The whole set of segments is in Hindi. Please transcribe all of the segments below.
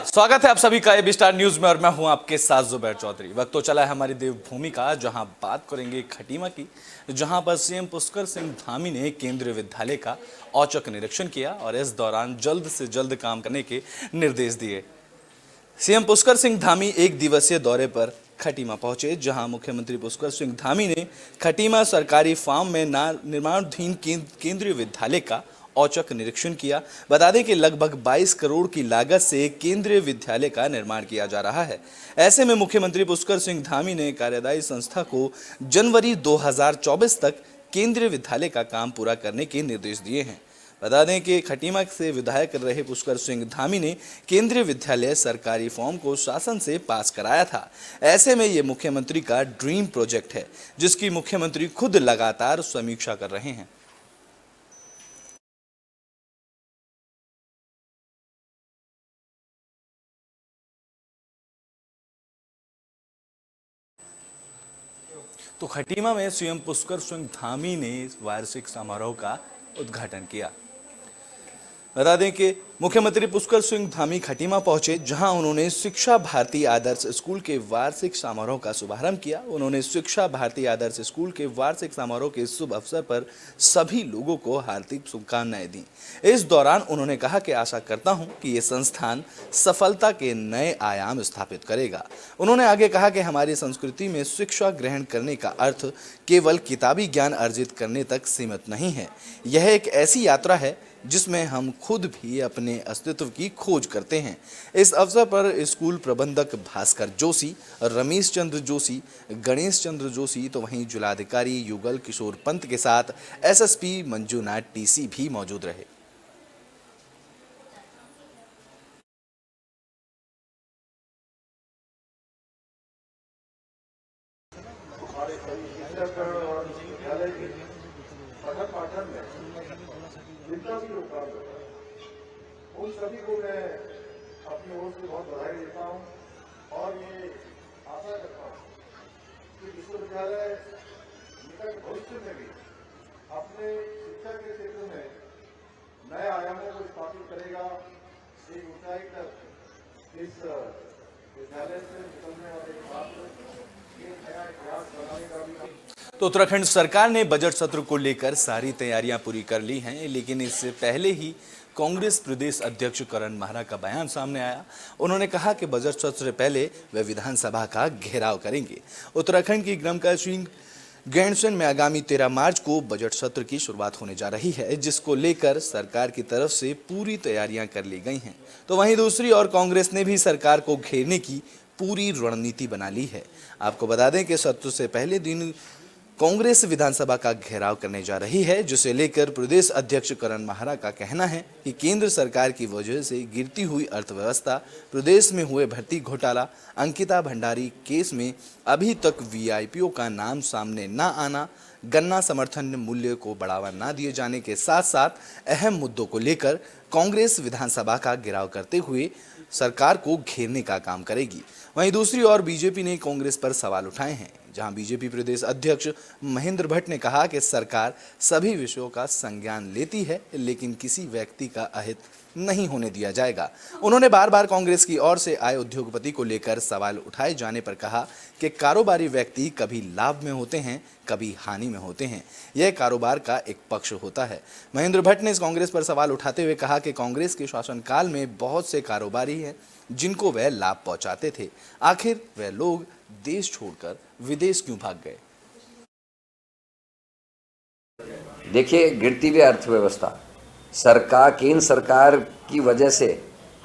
स्वागत है आप सभी का एबी स्टार न्यूज में और मैं हूं आपके साथ जुबैर चौधरी। वक्त तो चला है हमारी देवभूमि का, जहां बात करेंगे खटीमा की, जहां पर सीएम पुष्कर सिंह धामी ने केंद्रीय विद्यालय का औचक निरीक्षण किया और इस दौरान जल्द से जल्द काम करने के निर्देश दिए। सीएम पुष्कर सिंह धामी एक दिवसीय दौरे पर खटीमा पहुंचे, जहां मुख्यमंत्री पुष्कर सिंह धामी ने खटीमा सरकारी फार्म में निर्माणाधीन केंद्रीय विद्यालय का औचक निरीक्षण किया। बता दें कि लगभग 22 करोड़ की लागत से केंद्रीय विद्यालय का निर्माण किया जा रहा है। ऐसे में मुख्यमंत्री पुष्कर सिंह धामी ने कार्यदायी संस्था को जनवरी 2024 तक केंद्रीय विद्यालय का काम पूरा करने के निर्देश दिए हैं। बता दें कि खटीमा से विधायक रहे पुष्कर सिंह धामी ने केंद्रीय विद्यालय सरकारी फॉर्म को शासन से पास कराया था। ऐसे में ये मुख्यमंत्री का ड्रीम प्रोजेक्ट है, जिसकी मुख्यमंत्री खुद लगातार समीक्षा कर रहे हैं। तो खटीमा में सीएम पुष्कर सिंह धामी ने वार्षिक समारोह का उद्घाटन किया। बता दें कि मुख्यमंत्री पुष्कर सिंह धामी खटीमा पहुंचे, जहां उन्होंने शिक्षा भारती आदर्श स्कूल के वार्षिक समारोह का शुभारंभ किया। उन्होंने शिक्षा भारती आदर्श स्कूल के वार्षिक समारोह के शुभ अवसर पर सभी लोगों को हार्दिक शुभकामनाएं दी। इस दौरान उन्होंने कहा कि आशा करता हूं कि ये संस्थान सफलता के नए आयाम स्थापित करेगा। उन्होंने आगे कहा कि हमारी संस्कृति में शिक्षा ग्रहण करने का अर्थ केवल किताबी ज्ञान अर्जित करने तक सीमित नहीं है। यह एक ऐसी यात्रा है जिसमें हम खुद भी अपने अस्तित्व की खोज करते हैं। इस अवसर पर स्कूल प्रबंधक भास्कर जोशी, रमेश चंद्र जोशी, गणेश चंद्र जोशी, तो वहीं जिलाधिकारी युगल किशोर पंत के साथ एसएसपी मंजूनाथ टीसी भी मौजूद रहे। जितना भी योगदान देता है उन सभी को मैं अपनी ओर से बहुत बधाई देता हूं और ये आशा करता हूं कि विश्वविद्यालय निकट भविष्य में भी अपने शिक्षा के क्षेत्र में नए आयामों को स्थापित करेगा। एक ऊंचाई तक इस विद्यालय से निकलने वाले छात्र एक नया इतिहास बनाने का भी। तो उत्तराखंड सरकार ने बजट सत्र को लेकर सारी तैयारियां पूरी कर ली हैं, लेकिन इससे पहले ही कांग्रेस प्रदेश अध्यक्ष करण माहरा का बयान सामने आया। उन्होंने कहा कि बजट सत्र से पहले वे विधानसभा का घेराव करेंगे। उत्तराखंड की ग्राम गैंडसन में आगामी 13 मार्च को बजट सत्र की शुरुआत होने जा रही है, जिसको लेकर सरकार की तरफ से पूरी तैयारियां कर ली गई हैं। तो वहीं दूसरी ओर कांग्रेस ने भी सरकार को घेरने की पूरी रणनीति बना ली है। आपको बता दें कि सत्र से पहले दिन कांग्रेस विधानसभा का घेराव करने जा रही है, जिसे लेकर प्रदेश अध्यक्ष करण माहरा का कहना है कि केंद्र सरकार की वजह से गिरती हुई अर्थव्यवस्था, प्रदेश में हुए भर्ती घोटाला, अंकिता भंडारी केस में अभी तक वीआईपीओ का नाम सामने न आना, गन्ना समर्थन मूल्य को बढ़ावा न दिए जाने के साथ साथ अहम मुद्दों को लेकर कांग्रेस विधानसभा का घेराव करते हुए सरकार को घेरने का काम करेगी। वहीं दूसरी ओर बीजेपी ने कांग्रेस पर सवाल उठाए हैं, जहां बीजेपी प्रदेश अध्यक्ष महेंद्र भट्ट ने कहा कि सरकार सभी विषयों का संज्ञान लेती है, लेकिन किसी व्यक्ति का अहित नहीं होने दिया जाएगा। उन्होंने बार बार कांग्रेस की ओर से आए उद्योगपति को लेकर सवाल उठाए जाने पर कहा कि कारोबारी व्यक्ति कभी लाभ में होते हैं, कभी हानि में होते हैं। यह कारोबार का एक पक्ष होता है। महेंद्र भट्ट ने इस कांग्रेस पर सवाल उठाते हुए कहा कि कांग्रेस के शासनकाल में बहुत से कारोबारी हैं जिनको वह लाभ पहुंचाते थे। आखिर वह लोग देश छोड़कर विदेश क्यों भाग गए? देखिए, गिरती हुई अर्थव्यवस्था, केंद्र सरकार की वजह से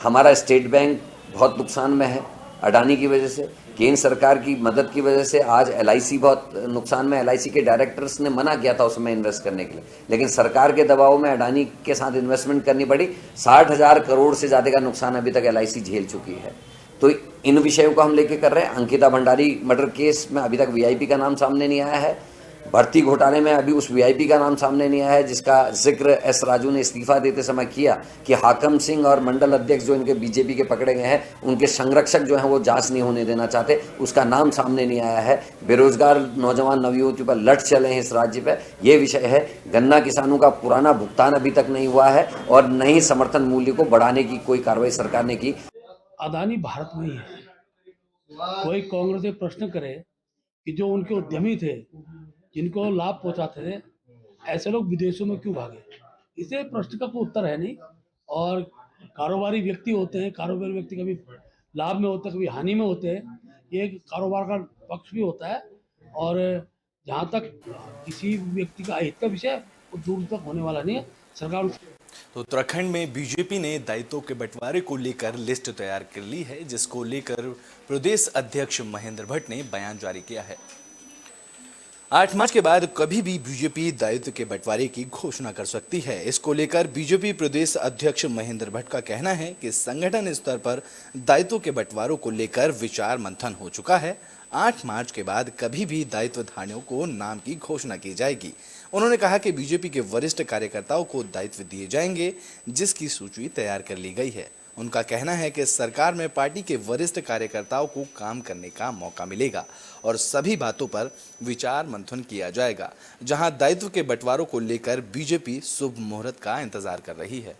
हमारा स्टेट बैंक बहुत नुकसान में है। अडानी की वजह से, केंद्र सरकार की मदद की वजह से आज एलआईसी बहुत नुकसान में। एलआईसी के डायरेक्टर्स ने मना किया था उसमें इन्वेस्ट करने के लिए, लेकिन सरकार के दबाव में अडानी के साथ इन्वेस्टमेंट करनी पड़ी। 60,000 करोड़ से ज्यादा का नुकसान अभी तक एलआईसी झेल चुकी है। तो इन विषयों को हम लेके कर रहे हैं। अंकिता भंडारी मर्डर केस में अभी तक वीआईपी का नाम सामने नहीं आया है। भर्ती घोटाले में अभी उस वीआईपी का नाम सामने नहीं आया है, जिसका जिक्र एस राजू ने इस्तीफा देते समय किया कि हाकम सिंह और मंडल अध्यक्ष जो इनके बीजेपी के पकड़े गए हैं, उनके संरक्षक जो हैं वो जांच नहीं होने देना चाहते, उसका नाम सामने नहीं आया है। बेरोजगार नौजवान नवयुवतियों पर लठ चले हैं इस राज्य पे, ये विषय है। गन्ना किसानों का पुराना भुगतान अभी तक नहीं हुआ है और न ही समर्थन मूल्य को बढ़ाने की कोई कार्रवाई सरकार ने की। अदानी भारत में ही है। कोई कांग्रेस एक प्रश्न करे कि जो उनके उद्यमी थे, जिनको लाभ पहुंचाते थे, ऐसे लोग विदेशों में क्यों भागे? इसे प्रश्न का कोई उत्तर है नहीं। और कारोबारी व्यक्ति होते हैं, कारोबारी व्यक्ति कभी लाभ में होते हैं, कभी हानि में होते हैं। ये कारोबार का पक्ष भी होता है। और जहाँ तक किसी व्यक्ति का हित का विषय, वो दूर तक होने वाला नहीं है। सरकार तो उत्तराखंड में बीजेपी ने दायित्वों के बंटवारे को लेकर लिस्ट तैयार कर ली है, जिसको लेकर प्रदेश अध्यक्ष महेंद्र भट्ट ने बयान जारी किया है। 8 मार्च के बाद कभी भी बीजेपी दायित्व के बंटवारे की घोषणा कर सकती है। इसको लेकर बीजेपी प्रदेश अध्यक्ष महेंद्र भट्ट का कहना है कि संगठन स्तर पर दायित्वों के बंटवारों को लेकर विचार मंथन हो चुका है। 8 मार्च के बाद कभी भी दायित्वधारियों को नाम की घोषणा की जाएगी। उन्होंने कहा कि बीजेपी के वरिष्ठ कार्यकर्ताओं को दायित्व दिए जाएंगे, जिसकी सूची तैयार कर ली गई है। उनका कहना है कि सरकार में पार्टी के वरिष्ठ कार्यकर्ताओं को काम करने का मौका मिलेगा और सभी बातों पर विचार मंथन किया जाएगा। जहां दायित्व के बंटवारों को लेकर बीजेपी शुभ मुहूर्त का इंतजार कर रही है।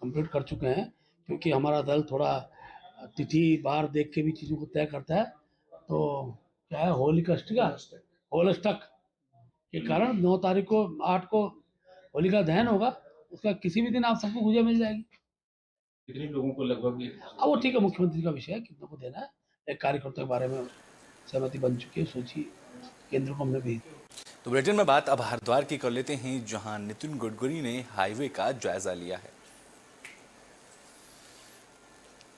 कंप्लीट कर चुके हैं, क्योंकि हमारा दल थोड़ा तिथि बार देख के भी चीज़ों को तय करता है। तो क्या है, होलिस्टक के कारण 9 तारीख को 8 को होली का दहन होगा। उसका किसी भी दिन आप सबको गुजिया मिल जाएगी। कितने लोगों को लगभग? अब वो ठीक है, मुख्यमंत्री का विषय है कितनों को देना है। एक कार्यकर्ता के बारे में सहमति बन चुकी है, सूची केंद्र को हमने भेज दी। तो बुलेटिन में बात अब हरिद्वार की कर लेते हैं, जहां नितिन गडकरी ने हाईवे का जायजा लिया है।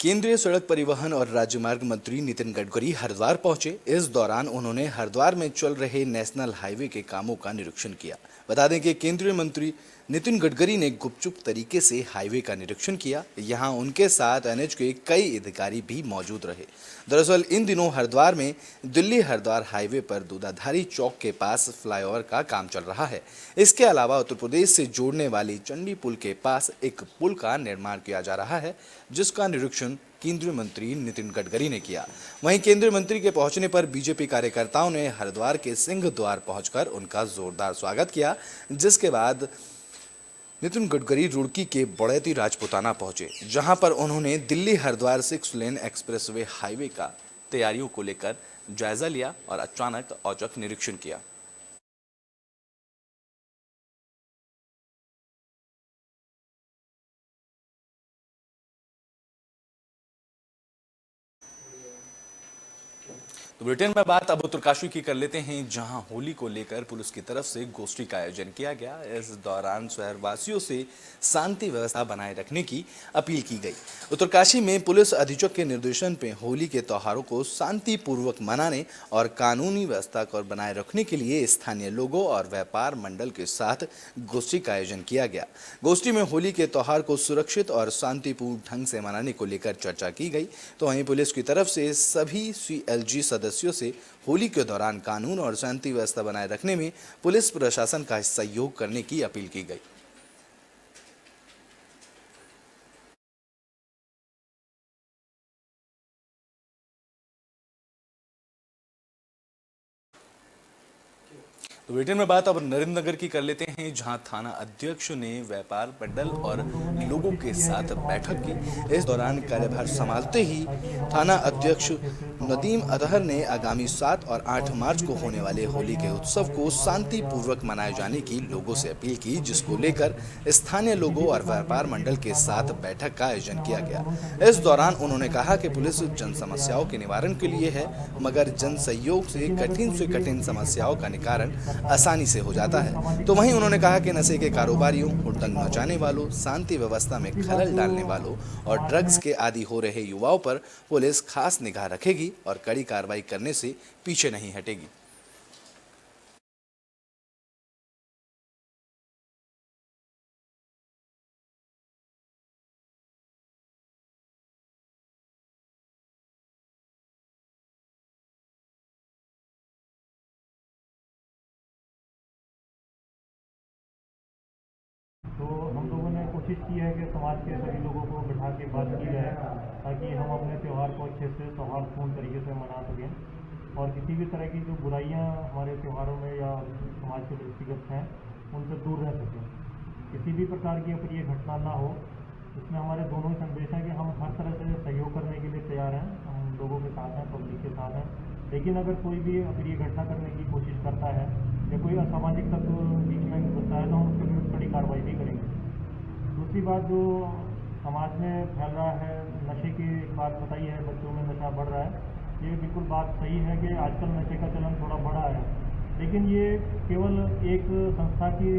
केंद्रीय सड़क परिवहन और राजमार्ग मंत्री नितिन गडकरी हरिद्वार पहुंचे। इस दौरान उन्होंने हरिद्वार में चल रहे नेशनल हाईवे के कामों का निरीक्षण किया। बता दें कि केंद्रीय मंत्री नितिन गडकरी ने गुपचुप तरीके से हाईवे का निरीक्षण किया। यहां उनके साथ एनएच के कई अधिकारी भी मौजूद रहे। दरअसल इन दिनों हरिद्वार में दिल्ली हरिद्वार हाईवे पर दूधाधारी चौक के पास फ्लाईओवर का काम चल रहा है। इसके अलावा उत्तर प्रदेश से जोड़ने वाली चंडी पुल के पास एक पुल का निर्माण किया जा रहा है, जिसका निरीक्षण केंद्रीय मंत्री नितिन गडकरी ने किया। वहीं केंद्रीय मंत्री के पहुंचने पर बीजेपी कार्यकर्ताओं ने हरिद्वार के सिंह द्वार पहुंचकर उनका जोरदार स्वागत किया, जिसके बाद नितिन गडकरी रुड़की के बड़ैती राजपुताना पहुंचे, जहां पर उन्होंने दिल्ली हरिद्वार 6 लेन एक्सप्रेसवे हाईवे का तैयारियों को लेकर जायजा लिया और अचानक औचक निरीक्षण किया। तो ब्रिटेन में बात अब उत्तरकाशी की कर लेते हैं, जहां होली को लेकर पुलिस की तरफ से गोष्ठी का आयोजन किया गया। इस दौरान शहरवासियों से शांति व्यवस्था बनाए रखने की अपील की गई। उत्तरकाशी में पुलिस अधीक्षक के निर्देशन पे होली के त्योहारों को शांतिपूर्वक मनाने और कानूनी व्यवस्था को बनाए रखने के लिए स्थानीय लोगों और व्यापार मंडल के साथ गोष्ठी का आयोजन किया गया। गोष्ठी में होली के त्योहार को सुरक्षित और शांतिपूर्ण ढंग से मनाने को लेकर चर्चा की गई। तो वहीं पुलिस की तरफ से सभी CLG सदस्यों से होली के दौरान कानून और शांति व्यवस्था बनाए रखने में पुलिस प्रशासन का सहयोग करने की अपील की गई। तो ब्रिटेन में बात अब नरेंद्र नगर की कर लेते हैं, जहां थाना अध्यक्ष ने व्यापार मंडल और लोगों के साथ बैठक की। इस दौरान कार्यभार संभालते ही थाना अध्यक्ष नदीम अतहर ने आगामी 7 और 8 मार्च को होने वाले होली के उत्सव को शांतिपूर्वक मनाए जाने की लोगों से अपील की, जिसको लेकर स्थानीय लोगों और व्यापार मंडल के साथ बैठक का आयोजन किया गया। इस दौरान उन्होंने कहा कि पुलिस जन समस्याओं के निवारण के लिए है, मगर जन सहयोग से कठिन समस्याओं का निवारण आसानी से हो जाता है। तो वहीं उन्होंने कहा कि नशे के कारोबारियों, हुड़दंग मचाने वालों, शांति व्यवस्था में खलल डालने वालों और ड्रग्स के आदी हो रहे युवाओं पर पुलिस खास निगाह रखेगी और कड़ी कार्रवाई करने से पीछे नहीं हटेगी। तो हम लोगों ने कोशिश की है कि समाज के सभी लोगों को बिठा के बात की जाए, ताकि हम अपने त्यौहार को अच्छे से सौहार्दपूर्ण तरीके से मना सकें और किसी भी तरह की जो बुराइयां हमारे त्योहारों में या समाज के दृष्टिगत हैं उनसे दूर रह सकें। किसी भी प्रकार की अप्रिय घटना ना हो, इसमें हमारे दोनों ही संदेश हैं कि हम हर तरह से सहयोग करने के लिए तैयार हैं, हम लोगों के साथ हैं, पब्लिक के साथ हैं। लेकिन अगर कोई भी अगर ये घटना करने की कोशिश करता है या कोई असामाजिक तत्व बीच में घुसता है तो हम उसके विरुद्ध कड़ी कार्रवाई भी करेंगे। दूसरी बात जो समाज में फैल रहा है, नशे की बात बताई है, बच्चों में नशा बढ़ रहा है, ये बिल्कुल बात सही है कि आजकल नशे का चलन थोड़ा बढ़ा है, लेकिन ये केवल एक संस्था की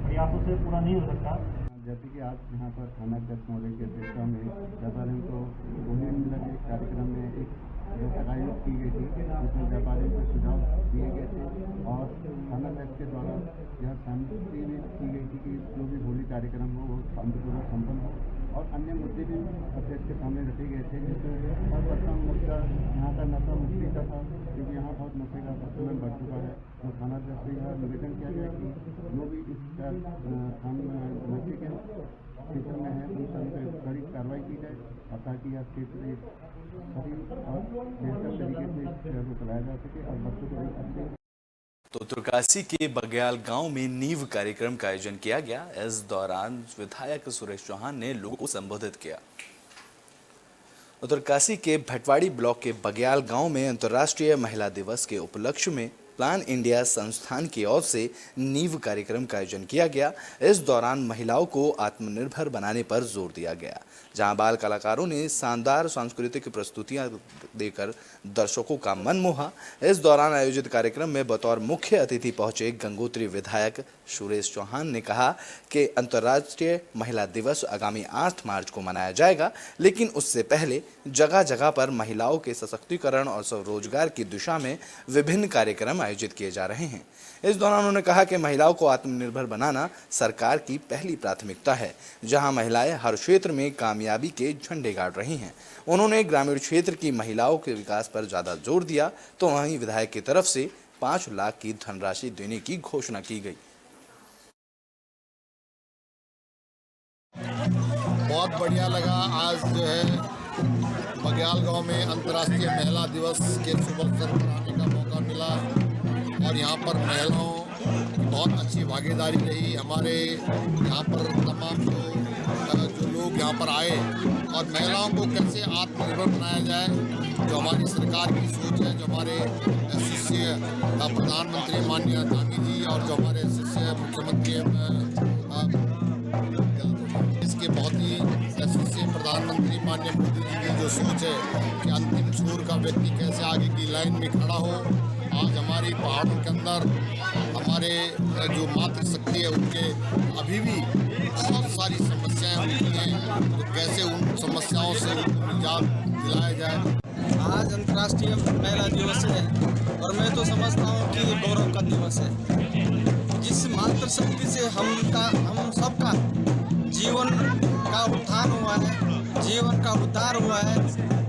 प्रयासों से पूरा नहीं हो सकता। जैसे कि आज यहाँ पर थाना अध्यक्ष महोदय की अध्यक्षता में व्यापारियों को बोलने मिलने के कार्यक्रम में एक बैठक आयोजित की गई थी, जिसमें व्यापारियों को सुझाव दिए गए थे और थाना अध्यक्ष के द्वारा यह सहमति भी की गई थी कि जो भी होली कार्यक्रम हो वो शांतिपूर्वक संपन्न हो और अन्य मुद्दे भी अध्यक्ष के सामने रखे गए थे। जैसे सर्वप्रथम मुद्दा यहाँ का नशा मुक्ति का था, क्योंकि यहाँ बहुत नशे का प्रचलन बढ़ चुका है। तो थाना अध्यक्ष से यह निवेदन किया गया कि जो भी इस नशे के क्षेत्र में है उन सभी पर कड़ी कार्रवाई की जाए और ताकि यह क्षेत्र सही और बेहतर तरीके से इस शहर को चलाया जा सके और बच्चों को भी अच्छे। तो उत्तरकाशी के बग्याल गांव में नींव कार्यक्रम का आयोजन किया गया। इस दौरान विधायक सुरेश चौहान ने लोगों को संबोधित किया। उत्तरकाशी के भटवाड़ी ब्लॉक के बग्याल गांव में अंतर्राष्ट्रीय महिला दिवस के उपलक्ष्य में प्लान इंडिया संस्थान की ओर से नींव कार्यक्रम का आयोजन किया गया। इस दौरान महिलाओं को आत्मनिर्भर बनाने पर जोर दिया गया, जहां बाल कलाकारों ने शानदार सांस्कृतिक प्रस्तुतियां देकर दर्शकों का मन मोहा। इस दौरान आयोजित कार्यक्रम में बतौर मुख्य अतिथि पहुंचे गंगोत्री विधायक सुरेश चौहान ने कहा कि अंतर्राष्ट्रीय महिला दिवस आगामी 8 मार्च को मनाया जाएगा, लेकिन उससे पहले जगह जगह पर महिलाओं के सशक्तिकरण और स्वरोजगार की दिशा में विभिन्न कार्यक्रम आयोजित किए जा रहे हैं। इस दौरान उन्होंने कहा कि महिलाओं को आत्मनिर्भर बनाना सरकार की पहली प्राथमिकता है, जहां महिलाएं हर क्षेत्र में कामयाबी के झंडे गाड़ रही हैं। उन्होंने ग्रामीण क्षेत्र की महिलाओं के विकास पर ज्यादा जोर दिया, तो वहीं विधायक की तरफ से 5 लाख की धनराशि देने की घोषणा की गई। बहुत बढ़िया लगा। आज जो है बग्याल गांव में अंतर्राष्ट्रीय महिला दिवस के शुभ अवसर पर आने का मौका मिला और यहाँ पर महिलाओं की बहुत अच्छी भागीदारी रही। हमारे यहाँ पर तमाम जो लोग यहाँ पर आए और महिलाओं को कैसे आत्मनिर्भर बनाया जाए, जो हमारी सरकार की सोच है, जो हमारे शिष्य प्रधानमंत्री माननीय गांधी जी और जो हमारे शिष्य मुख्यमंत्री इसके बहुत ही शिष्य प्रधानमंत्री माननीय मोदी जी की जो सोच है कि अंतिम छोर का व्यक्ति कैसे आगे की लाइन में खड़ा हो। आज हमारी पहाड़ों के अंदर हमारे जो मातृशक्ति है उनके अभी भी बहुत सारी समस्याएं होती हैं, तो कैसे उन समस्याओं से उनको निजात दिलाया जाए। आज अंतर्राष्ट्रीय महिला दिवस है और मैं तो समझता हूँ कि गौरव का दिवस है। जिस मातृशक्ति से हम सबका जीवन का उत्थान हुआ है, जीवन का उद्धार हुआ है।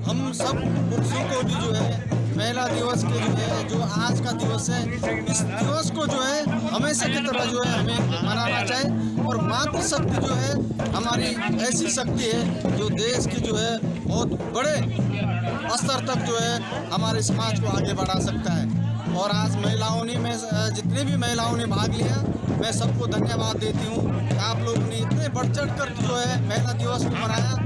हम सब पुरुषों को भी जो है महिला दिवस के जो आज का दिवस है, इस दिवस को जो है हमेशा की तरह जो है हमें मनाना चाहिए। और मातृशक्ति जो है हमारी ऐसी शक्ति है जो देश की जो है बहुत बड़े स्तर तक जो है हमारे समाज को आगे बढ़ा सकता है। और आज महिलाओं ने, मैं जितने भी महिलाओं ने भाग लिया, मैं सबको धन्यवाद देती हूँ। आप लोगों ने इतने बढ़ चढ़ कर जो है महिला दिवस को मनाया।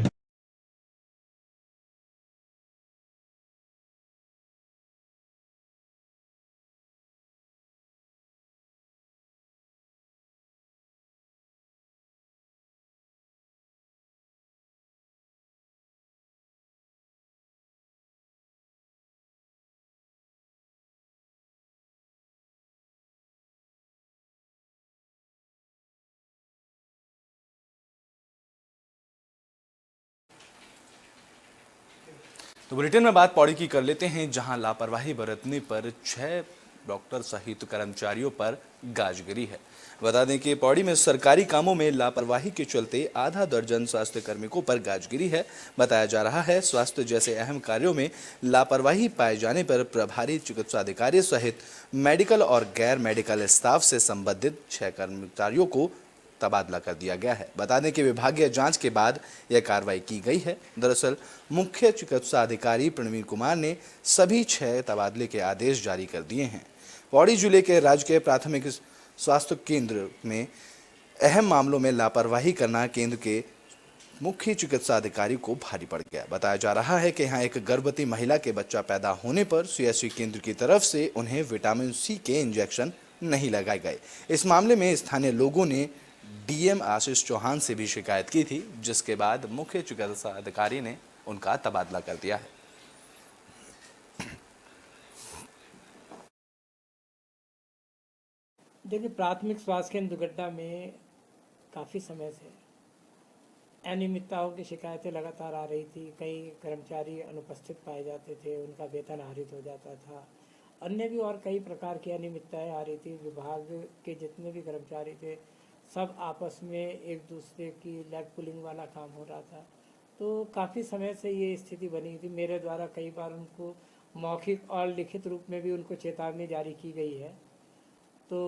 तो बुलेटिन में बात पौड़ी की कर लेते हैं, जहां लापरवाही बरतने पर 6 डॉक्टर सहित कर्मचारियों पर गाज गिरी है। बता दें कि पौड़ी में सरकारी कामों में लापरवाही के चलते आधा दर्जन स्वास्थ्य कार्मिकों पर गाज गिरी है। बताया जा रहा है स्वास्थ्य जैसे अहम कार्यों में लापरवाही पाए जाने पर प्रभारी चिकित्सा अधिकारी सहित मेडिकल और गैर मेडिकल स्टाफ से संबंधित 6 कर्मचारियों को तबादला कर दिया गया है। बता दें कि विभागीय जांच के बाद यह कार्रवाई की गई है। दरअसल मुख्य चिकित्सा अधिकारी प्रवीण कुमार ने सभी 6 तबादले के आदेश जारी कर दिए हैं। पौड़ी जिले के राजकीय प्राथमिक स्वास्थ्य केंद्र में अहम मामलों में लापरवाही करना केंद्र के मुख्य चिकित्सा अधिकारी को भारी पड़ गया। बताया जा रहा है कि यहाँ एक गर्भवती महिला के बच्चा पैदा होने पर सीएचसी केंद्र की तरफ से उन्हें विटामिन सी के इंजेक्शन नहीं लगाए गए। इस मामले में स्थानीय लोगों ने डीएम आशीष चौहान से भी शिकायत की थी, जिसके बाद मुख्य चिकित्सा अधिकारी ने उनका तबादला कर दिया है। देखिए, प्राथमिक स्वास्थ्य केंद्र दुर्घटना में काफ़ी समय से अनियमितताओं की शिकायतें लगातार आ रही थी। कई कर्मचारी अनुपस्थित पाए जाते थे, उनका वेतन आहरित हो जाता था, अन्य भी और कई प्रकार की अनियमितताएं आ रही थी। विभाग के जितने भी कर्मचारी थे, सब आपस में एक दूसरे की लेग पुलिंग वाला काम हो रहा था। तो काफ़ी समय से ये स्थिति बनी थी। मेरे द्वारा कई बार उनको मौखिक और लिखित रूप में भी उनको चेतावनी जारी की गई है। तो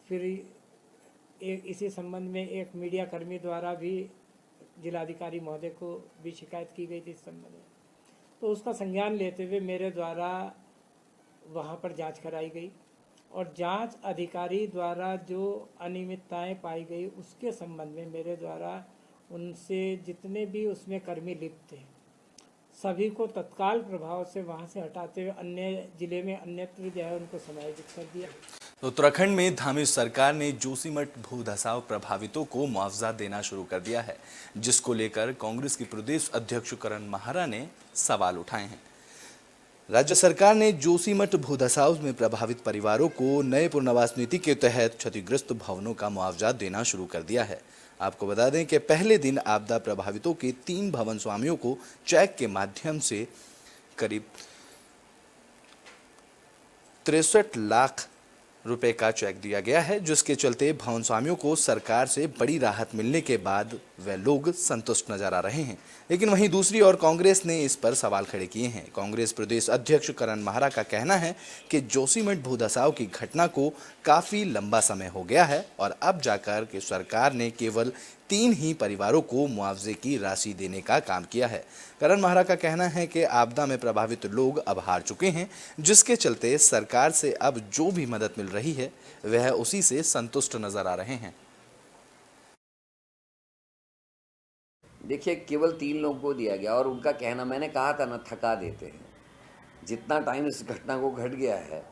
फिर इसी संबंध में एक मीडिया कर्मी द्वारा भी जिलाधिकारी महोदय को भी शिकायत की गई थी इस संबंध में। तो उसका संज्ञान लेते हुए मेरे द्वारा वहां पर जांच कराई गई और जांच अधिकारी द्वारा जो अनियमितताएं पाई गई उसके संबंध में मेरे द्वारा उनसे जितने भी उसमें कर्मी लिप्त थे सभी को तत्काल प्रभाव से वहां से हटाते हुए अन्य जिले में अन्यत्र जो है उनको समायोजित कर दिया। उत्तराखंड में धामी सरकार ने जोशीमठ भू धसाव प्रभावितों को मुआवजा देना शुरू कर दिया है, जिसको लेकर कांग्रेस की प्रदेश अध्यक्ष करण माहरा ने सवाल उठाए हैं। राज्य सरकार ने जोशीमठ भू धसाव में प्रभावित परिवारों को नए पुनर्वास नीति के तहत क्षतिग्रस्त भवनों का मुआवजा देना शुरू कर दिया है। आपको बता दें कि पहले दिन आपदा प्रभावितों के 3 भवन स्वामियों को चेक के माध्यम से करीब 63 लाख रुपए का चेक दिया गया है, जिसके चलते भवन स्वामियों को सरकार से बड़ी राहत मिलने के बाद वे लोग संतुष्ट नजर आ रहे हैं। लेकिन वहीं दूसरी ओर कांग्रेस ने इस पर सवाल खड़े किए हैं। कांग्रेस प्रदेश अध्यक्ष करण माहरा का कहना है कि जोशीमठ भू धसाव की घटना को काफी लंबा समय हो गया है और अब जाकर के सरकार ने केवल 3 ही परिवारों को मुआवजे की राशि देने का काम किया है। करण माहरा का कहना है कि आपदा में प्रभावित लोग अब हार चुके हैं, जिसके चलते सरकार से अब जो भी मदद मिल रही है वह उसी से संतुष्ट नजर आ रहे हैं। देखिए, केवल 3 लोगों को दिया गया और उनका कहना, मैंने कहा था ना, थका देते हैं। जितना टाइम इस घटना को घट गया है,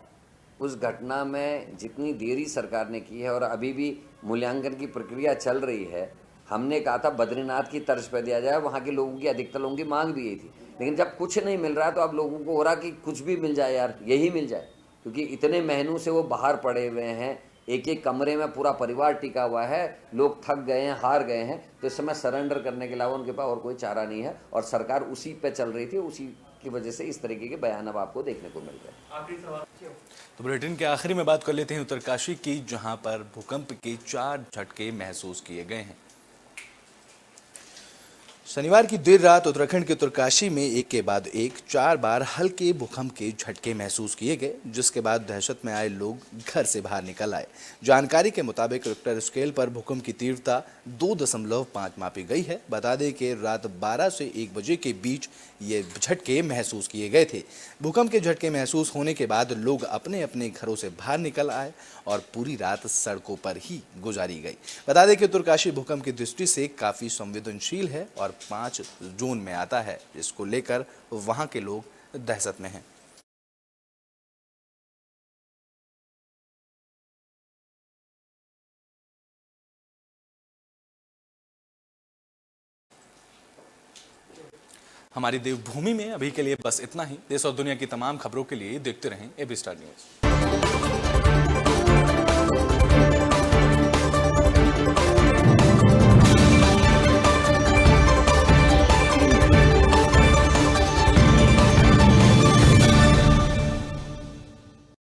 उस घटना में जितनी देरी सरकार ने की है और अभी भी मूल्यांकन की प्रक्रिया चल रही है। हमने कहा था बद्रीनाथ की तर्ज पर दिया जाए, वहाँ के लोगों की, अधिकतर लोगों की मांग भी यही थी। लेकिन जब कुछ नहीं मिल रहा है तो अब लोगों को हो रहा कि कुछ भी मिल जाए यार, यही मिल जाए, क्योंकि इतने महीनों से वो बाहर पड़े हुए हैं, एक कमरे में पूरा परिवार टिका हुआ है, लोग थक गए हैं, हार गए हैं। तो इस समय सरेंडर करने के अलावा उनके पास और कोई चारा नहीं है और सरकार उसी पे चल रही थी। उसी की वजह से इस तरीके के बयान अब आपको देखने को मिल रहे हैं। तो बुलेटिन के आखिरी में बात कर लेते हैं उत्तरकाशी की, जहां पर भूकंप के 4 झटके महसूस किए गए हैं। शनिवार की देर रात उत्तराखंड के उत्तरकाशी में एक के बाद एक 4 बार हल्के भूकंप के झटके महसूस किए गए, जिसके बाद दहशत में आए लोग घर से बाहर निकल आए। जानकारी के मुताबिक रिक्टर स्केल पर भूकंप की तीव्रता 2.5 मापी गई है। बता दें कि रात 12 से 1 बजे के बीच ये झटके महसूस किए गए थे। भूकंप के झटके महसूस होने के बाद लोग अपने अपने घरों से बाहर निकल आए और पूरी रात सड़कों पर ही गुजारी गई। बता दें कि उत्तरकाशी भूकंप की दृष्टि से काफी संवेदनशील है और 5 जोन में आता है, जिसको लेकर वहां के लोग दहशत में हैं। हमारी देवभूमि में अभी के लिए बस इतना ही। देश और दुनिया की तमाम खबरों के लिए देखते रहें एबी स्टार न्यूज।